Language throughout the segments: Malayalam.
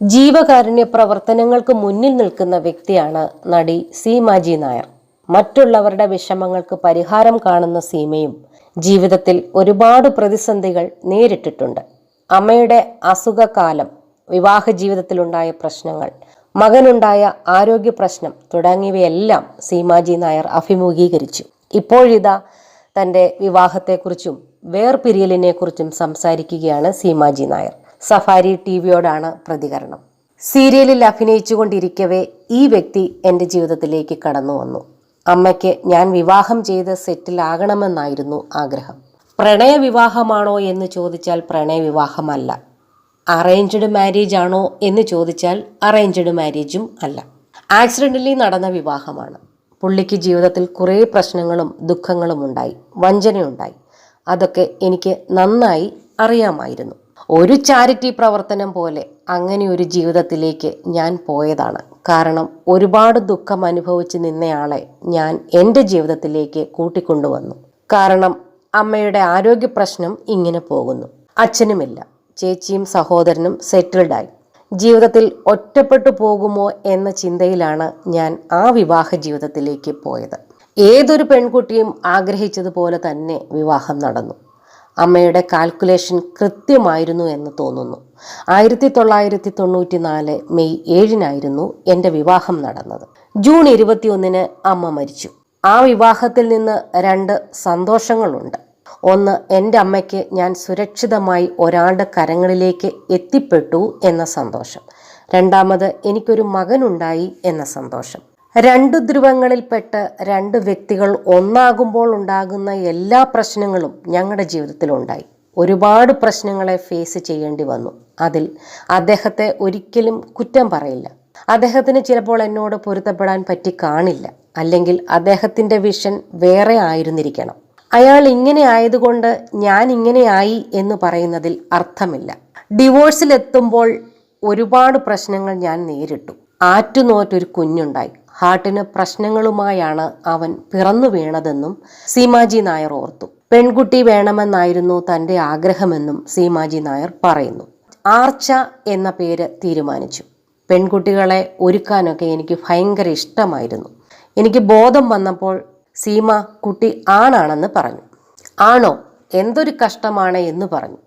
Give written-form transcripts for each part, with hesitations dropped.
ജീവകാരുണ്യ പ്രവർത്തനങ്ങൾക്ക് മുന്നിൽ നിൽക്കുന്ന വ്യക്തിയാണ് നടി സീമാജി നായർ. മറ്റുള്ളവരുടെ വിഷമങ്ങൾക്ക് പരിഹാരം കാണുന്ന സീമയും ജീവിതത്തിൽ ഒരുപാട് പ്രതിസന്ധികൾ നേരിട്ടിട്ടുണ്ട്. അമ്മയുടെ അസുഖകാലം, വിവാഹ ജീവിതത്തിലുണ്ടായ പ്രശ്നങ്ങൾ, മകനുണ്ടായ ആരോഗ്യ പ്രശ്നം തുടങ്ങിയവയെല്ലാം സീമാജി നായർ അഭിമുഖീകരിച്ചു. ഇപ്പോഴിതാ തൻ്റെ വിവാഹത്തെക്കുറിച്ചും വേർപിരിയലിനെക്കുറിച്ചും സംസാരിക്കുകയാണ് സീമാജി നായർ. സഫാരി ടിവിയോടാണ് പ്രതികരണം. സീരിയലിൽ അഭിനയിച്ചുകൊണ്ടിരിക്കവേ ഈ വ്യക്തി എൻ്റെ ജീവിതത്തിലേക്ക് കടന്നു വന്നു. അമ്മയ്ക്ക് ഞാൻ വിവാഹം ചെയ്ത് സെറ്റിലാകണമെന്നായിരുന്നു ആഗ്രഹം. പ്രണയവിവാഹമാണോ എന്ന് ചോദിച്ചാൽ പ്രണയവിവാഹമല്ല. അറേഞ്ച്ഡ് മാരേജ് ആണോ എന്ന് ചോദിച്ചാൽ അറേഞ്ച്ഡ് മാരേജും അല്ല. ആക്സിഡൻ്റലി നടന്ന വിവാഹമാണ്. പുള്ളിക്ക് ജീവിതത്തിൽ കുറേ പ്രശ്നങ്ങളും ദുഃഖങ്ങളും ഉണ്ടായി, വഞ്ചനയുണ്ടായി. അതൊക്കെ എനിക്ക് നന്നായി അറിയാമായിരുന്നു. ഒരു ചാരിറ്റി പ്രവർത്തനം പോലെ അങ്ങനെ ഒരു ജീവിതത്തിലേക്ക് ഞാൻ പോയതാണ്. കാരണം ഒരുപാട് ദുഃഖം അനുഭവിച്ച് നിന്നയാളെ ഞാൻ എൻ്റെ ജീവിതത്തിലേക്ക് കൂട്ടിക്കൊണ്ടുവന്നു. കാരണം അമ്മയുടെ ആരോഗ്യ പ്രശ്നം ഇങ്ങനെ പോകുന്നു. അച്ഛനുമില്ല, ചേച്ചിയും സഹോദരനും സെറ്റിൽഡായി. ജീവിതത്തിൽ ഒറ്റപ്പെട്ടു പോകുമോ എന്ന ചിന്തയിലാണ് ഞാൻ ആ വിവാഹ ജീവിതത്തിലേക്ക് പോയത്. ഏതൊരു പെൺകുട്ടിയും ആഗ്രഹിച്ചതുപോലെ തന്നെ വിവാഹം നടന്നു. അമ്മയുടെ കാൽക്കുലേഷൻ കൃത്യമായിരുന്നു എന്ന് തോന്നുന്നു. 1994 മെയ് 7 എൻ്റെ വിവാഹം നടന്നത്. ജൂൺ 21 അമ്മ മരിച്ചു. ആ വിവാഹത്തിൽ നിന്ന് 2 സന്തോഷങ്ങളുണ്ട്. ഒന്ന്, എൻ്റെ അമ്മയ്ക്ക് ഞാൻ സുരക്ഷിതമായി ഒരാളുടെ കരങ്ങളിലേക്ക് എത്തിപ്പെട്ടു എന്ന സന്തോഷം. രണ്ടാമത്, എനിക്കൊരു മകനുണ്ടായി എന്ന സന്തോഷം. 2 ധ്രുവങ്ങളിൽപ്പെട്ട് 2 വ്യക്തികൾ ഒന്നാകുമ്പോൾ ഉണ്ടാകുന്ന എല്ലാ പ്രശ്നങ്ങളും ഞങ്ങളുടെ ജീവിതത്തിലുണ്ടായി. ഒരുപാട് പ്രശ്നങ്ങളെ ഫേസ് ചെയ്യേണ്ടി വന്നു. അതിൽ അദ്ദേഹത്തെ ഒരിക്കലും കുറ്റം പറയില്ല. അദ്ദേഹത്തിന് ചിലപ്പോൾ എന്നോട് പൊരുത്തപ്പെടാൻ പറ്റി കാണില്ല, അല്ലെങ്കിൽ അദ്ദേഹത്തിൻ്റെ വിഷൻ വേറെ ആയിരുന്നിരിക്കണം. അയാൾ ഇങ്ങനെ ആയതുകൊണ്ട് ഞാൻ ഇങ്ങനെയായി എന്ന് പറയുന്നതിൽ അർത്ഥമില്ല. ഡിവോഴ്സിലെത്തുമ്പോൾ ഒരുപാട് പ്രശ്നങ്ങൾ ഞാൻ നേരിട്ടു. ആറ്റുനോറ്റൊരു കുഞ്ഞുണ്ടായി. ഹാർട്ടിന് പ്രശ്നങ്ങളുമായാണ് അവൻ പിറന്നു വീണതെന്നും സീമാജി നായർ ഓർത്തു. പെൺകുട്ടി വേണമെന്നായിരുന്നു തൻ്റെ ആഗ്രഹമെന്നും സീമാജി നായർ പറയുന്നു. ആർച്ച എന്ന പേര് തീരുമാനിച്ചു. പെൺകുട്ടികളെ ഒരുക്കാനൊക്കെ എനിക്ക് ഭയങ്കര ഇഷ്ടമായിരുന്നു. എനിക്ക് ബോധം വന്നപ്പോൾ സീമ കുട്ടി ആണാണെന്ന് പറഞ്ഞു. ആണോ, എന്തൊരു കഷ്ടമാണ് എന്ന് പറഞ്ഞു.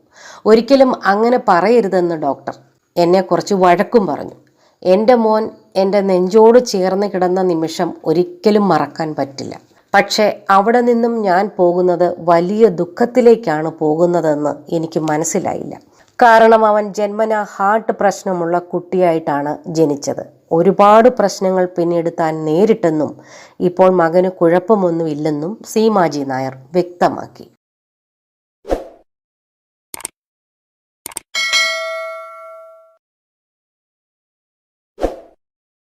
ഒരിക്കലും അങ്ങനെ പറയരുതെന്ന് ഡോക്ടർ എന്നെ കുറച്ച് വഴക്കും പറഞ്ഞു. എൻ്റെ മോൻ എൻ്റെ നെഞ്ചോട് ചേർന്ന് കിടന്ന നിമിഷം ഒരിക്കലും മറക്കാൻ പറ്റില്ല. പക്ഷേ അവിടെ നിന്നും ഞാൻ പോകുന്നത് വലിയ ദുഃഖത്തിലേക്കാണ് പോകുന്നതെന്ന് എനിക്ക് മനസ്സിലായില്ല. കാരണം അവൻ ജന്മനാ ഹാർട്ട് പ്രശ്നമുള്ള കുട്ടിയായിട്ടാണ് ജനിച്ചത്. ഒരുപാട് പ്രശ്നങ്ങൾ പിന്നീട് താൻ നേരിട്ടെന്നും ഇപ്പോൾ മകന് കുഴപ്പമൊന്നുമില്ലെന്നും സീമാജി നായർ വ്യക്തമാക്കി.